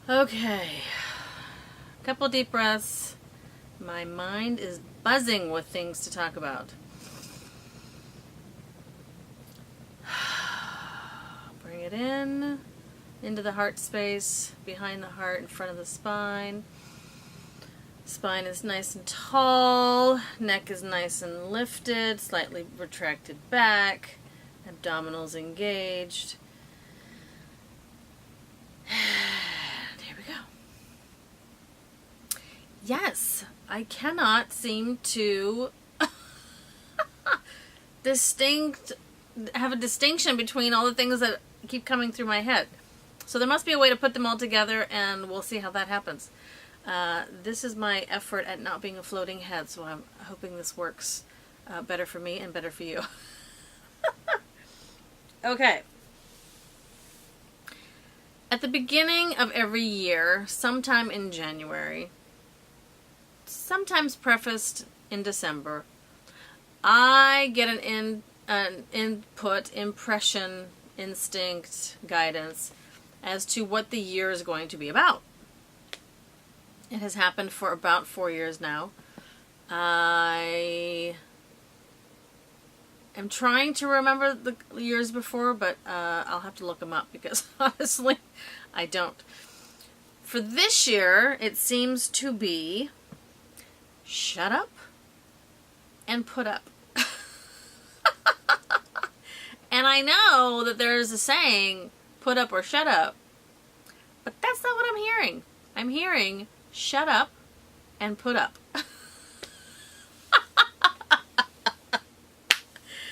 Okay. Couple deep breaths. My mind is buzzing with things to talk about. Bring it in, into the heart space, behind the heart, in front of the spine. Spine is nice and tall, neck is nice and lifted, slightly retracted back, abdominals engaged. And here we go. Yes, I cannot seem to have a distinction between all the things that keep coming through my head. So there must be a way to put them all together, and we'll see how that happens. This is my effort at not being a floating head, so I'm hoping this works better for me and better for you. Okay. At the beginning of every year, sometime in January, sometimes prefaced in December, I get an input, impression, instinct, guidance as to what the year is going to be about. It has happened for about 4 years now. I am trying to remember the years before, but I'll have to look them up because honestly, I don't. For this year, it seems to be shut up and put up. And I know that there's a saying, put up or shut up, but that's not what I'm hearing. I'm hearing shut up and put up.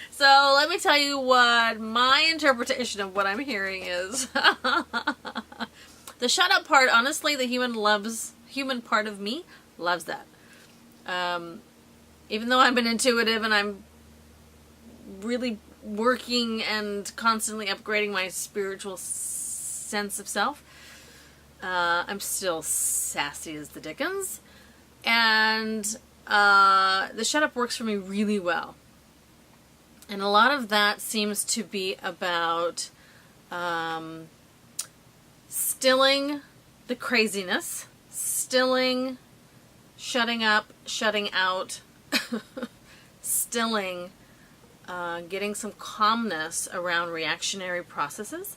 So let me tell you what my interpretation of what I'm hearing is. The shut up part, honestly, the human part of me loves that. Even though I'm an intuitive and I'm really working and constantly upgrading my spiritual sense of self, I'm still sassy as the dickens. And the shut up works for me really well. And a lot of that seems to be about stilling the craziness, stilling, shutting up, shutting out, stilling, getting some calmness around reactionary processes.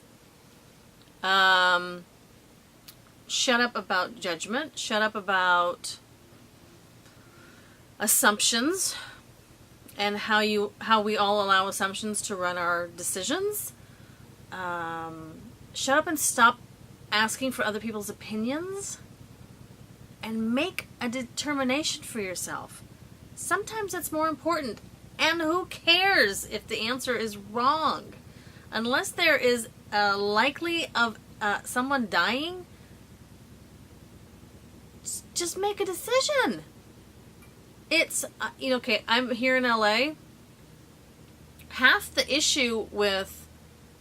Shut up about judgment, shut up about assumptions, and how we all allow assumptions to run our decisions. Shut up and stop asking for other people's opinions, and make a determination for yourself. Sometimes that's more important, and who cares if the answer is wrong? Unless there is a likely of someone dying, just make a decision. It's, okay, I'm here in LA. Half the issue with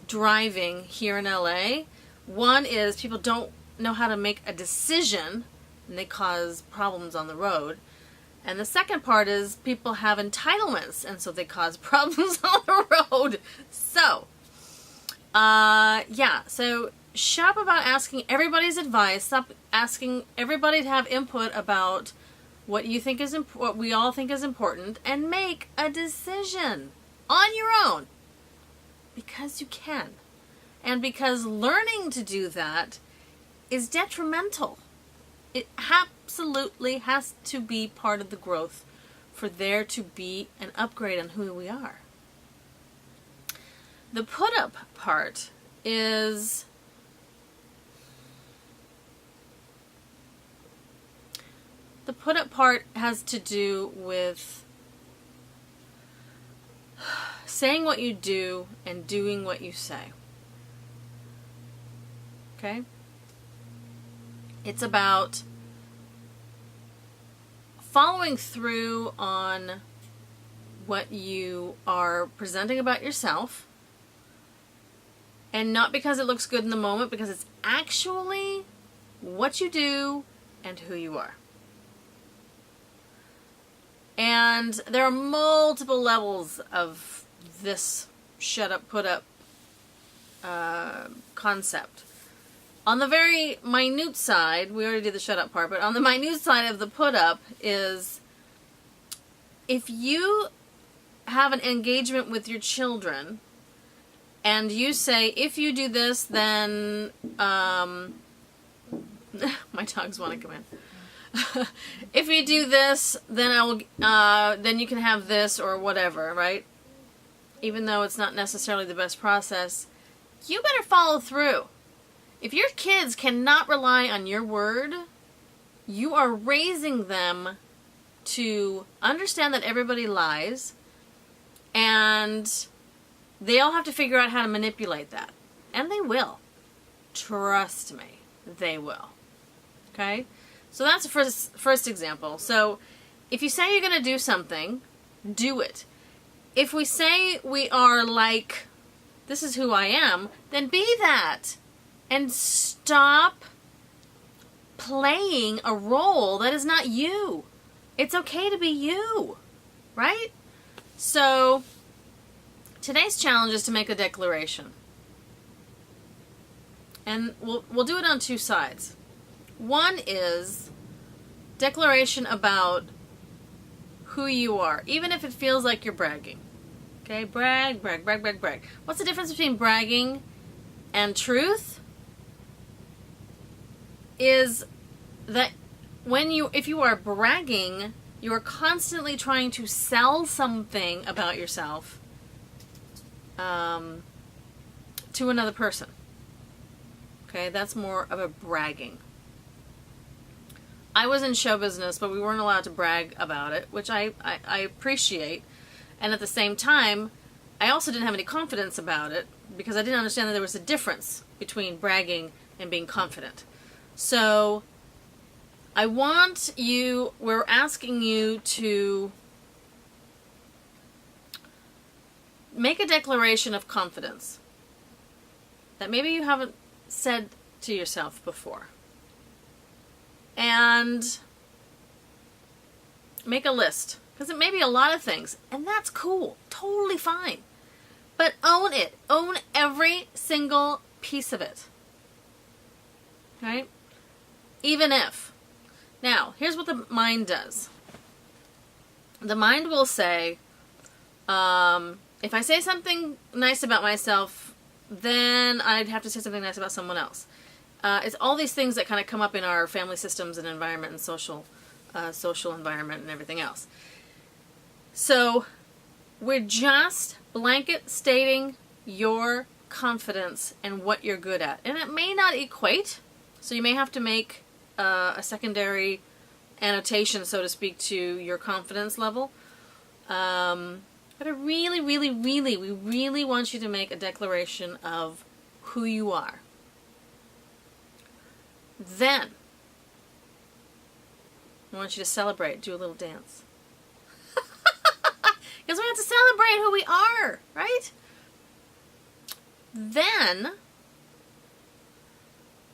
driving here in LA, one is people don't know how to make a decision, and they cause problems on the road. And the second part is people have entitlements, and so they cause problems on the road. So, so shut up about asking everybody's advice. Stop asking everybody to have input about what you think is what we all think is important, and make a decision on your own, because you can, and because learning to do that is detrimental. It absolutely has to be part of the growth for there to be an upgrade on who we are. The put up part is has to do with saying what you do and doing what you say. Okay? It's about following through on what you are presenting about yourself, and not because it looks good in the moment, because it's actually what you do and who you are. And there are multiple levels of this shut up, put up concept. On the very minute side, we already did the shut up part, but on the minute side of the put up is, if you have an engagement with your children and you say, if you do this, then my dogs want to come in. If you do this, then I will. Then you can have this or whatever, right? Even though it's not necessarily the best process, you better follow through. If your kids cannot rely on your word, you are raising them to understand that everybody lies, and they'll have to figure out how to manipulate that. And they will. Trust me, they will. Okay? So that's the first example. So if you say you're going to do something, do it. If we say we are like, this is who I am, then be that. And stop playing a role that is not you. It's okay to be you, right? So today's challenge is to make a declaration. And we'll do it on two sides. One is declaration about who you are, even if it feels like you're bragging. Okay, brag, brag, brag, brag, brag. What's the difference between bragging and truth? Is that if you are bragging, you are constantly trying to sell something about yourself to another person. Okay, that's more of a bragging. I was in show business, but we weren't allowed to brag about it, which I appreciate. And at the same time, I also didn't have any confidence about it because I didn't understand that there was a difference between bragging and being confident. So we're asking you to make a declaration of confidence that maybe you haven't said to yourself before. And make a list, because it may be a lot of things, and that's cool, totally fine. But own it. Own every single piece of it. Right? Even if. Now, here's what the mind does. The mind will say, if I say something nice about myself, then I'd have to say something nice about someone else. It's all these things that kind of come up in our family systems and environment and social environment and everything else. So we're just blanket stating your confidence and what you're good at. And it may not equate, so you may have to make a secondary annotation, so to speak, to your confidence level. But I really, really, really, we really want you to make a declaration of who you are. Then, I want you to celebrate, do a little dance. Because we have to celebrate who we are, right? Then,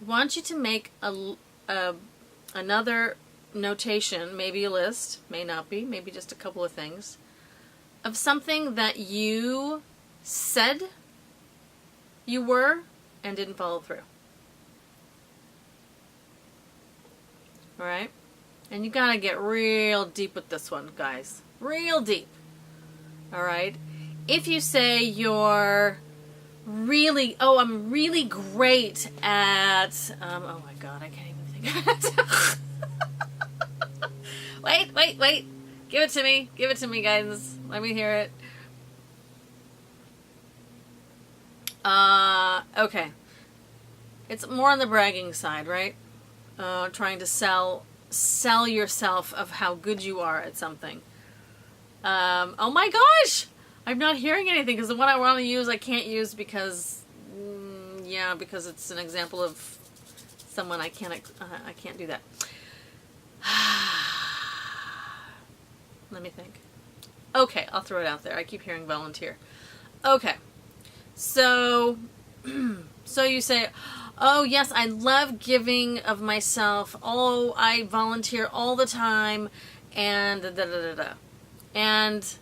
I want you to make another notation, maybe a list, may not be, maybe just a couple of things, of something that you said you were and didn't follow through. Alright? And you gotta get real deep with this one, guys. Real deep. Alright? If you say you're I'm really great at, oh my god, I can't even think of it. Wait. Give it to me. Give it to me, guys. Let me hear it. Okay. It's more on the bragging side, right? Trying to sell yourself of how good you are at something. Oh my gosh! I'm not hearing anything because the one I want to use I can't use because it's an example of someone I can't do that. Let me think. Okay, I'll throw it out there. I keep hearing volunteer. Okay. So you say, oh yes, I love giving of myself. Oh, I volunteer all the time, and da-da-da-da-da. And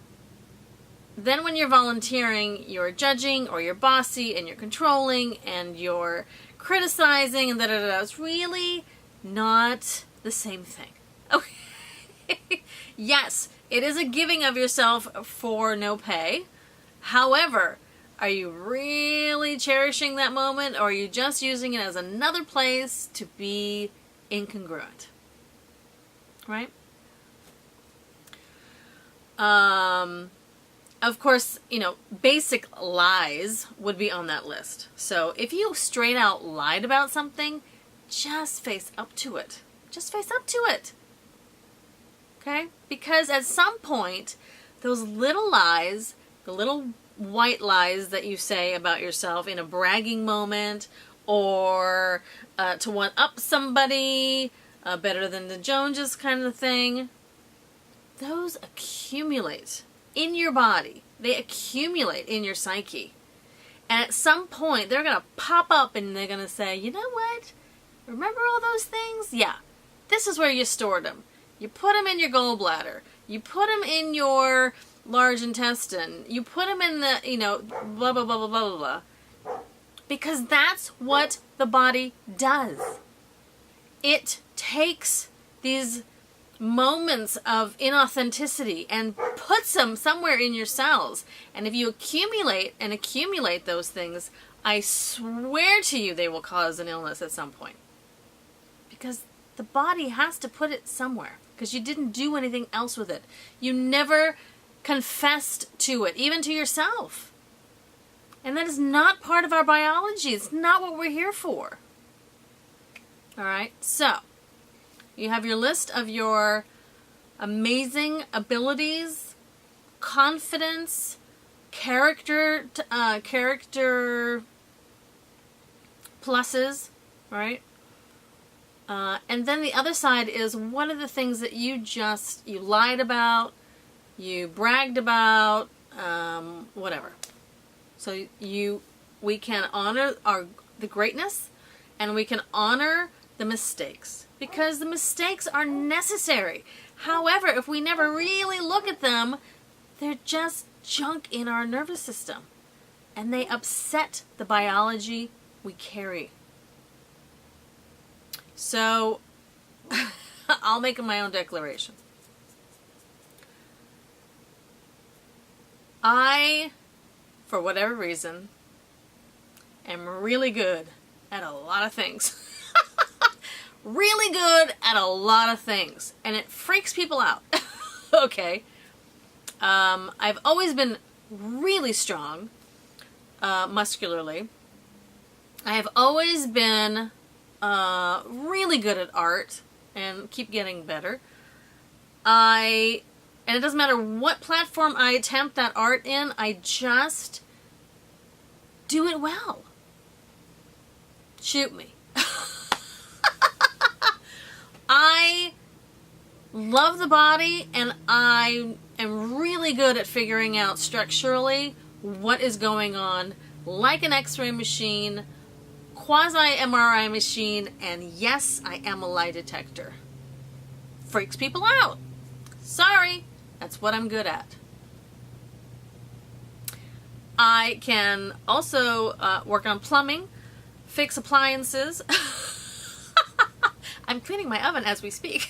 then when you're volunteering, you're judging, or you're bossy, and you're controlling, and you're criticizing and da-da-da-da. It's really not the same thing. Okay. Yes, it is a giving of yourself for no pay. However, are you really cherishing that moment, or are you just using it as another place to be incongruent? Right? Of course, basic lies would be on that list. So if you straight out lied about something, just face up to it. Just face up to it. Okay? Because at some point, those little lies, the little white lies that you say about yourself in a bragging moment, or to one up somebody, better than the Joneses kind of thing, those accumulate in your body. They accumulate in your psyche. And at some point, they're going to pop up and they're going to say, you know what? Remember all those things? Yeah. This is where you stored them. You put them in your gallbladder. You put them in your large intestine. You put them in the, blah, blah, blah, blah, blah, blah. Because that's what the body does. It takes these moments of inauthenticity and puts them somewhere in your cells. And if you accumulate those things, I swear to you they will cause an illness at some point. Because the body has to put it somewhere. Because you didn't do anything else with it. You never confessed to it, even to yourself. And that is not part of our biology. It's not what we're here for. Alright, so you have your list of your amazing abilities, confidence, character pluses, right? And then the other side is, what are the things that you lied about, you bragged about, whatever. So we can honor the greatness, and we can honor the mistakes, because the mistakes are necessary. However, if we never really look at them, they're just junk in our nervous system, and they upset the biology we carry. So, I'll make my own declaration. I, for whatever reason, am really good at a lot of things. Really good at a lot of things. And it freaks people out. Okay. I've always been really strong, muscularly. I have always been really good at art and keep getting better. And it doesn't matter what platform I attempt that art in, I just do it well. Shoot me. I love the body, and I am really good at figuring out structurally what is going on, like an X-ray machine, quasi-MRI machine, and yes, I am a lie detector. Freaks people out. Sorry, that's what I'm good at. I can also work on plumbing, fix appliances. I'm cleaning my oven as we speak.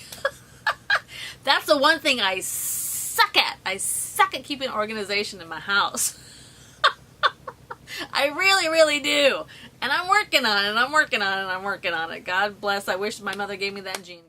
That's the one thing I suck at. I suck at keeping organization in my house. I really, really do. And I'm working on it, and I'm working on it, and I'm working on it. God bless. I wish my mother gave me that gene.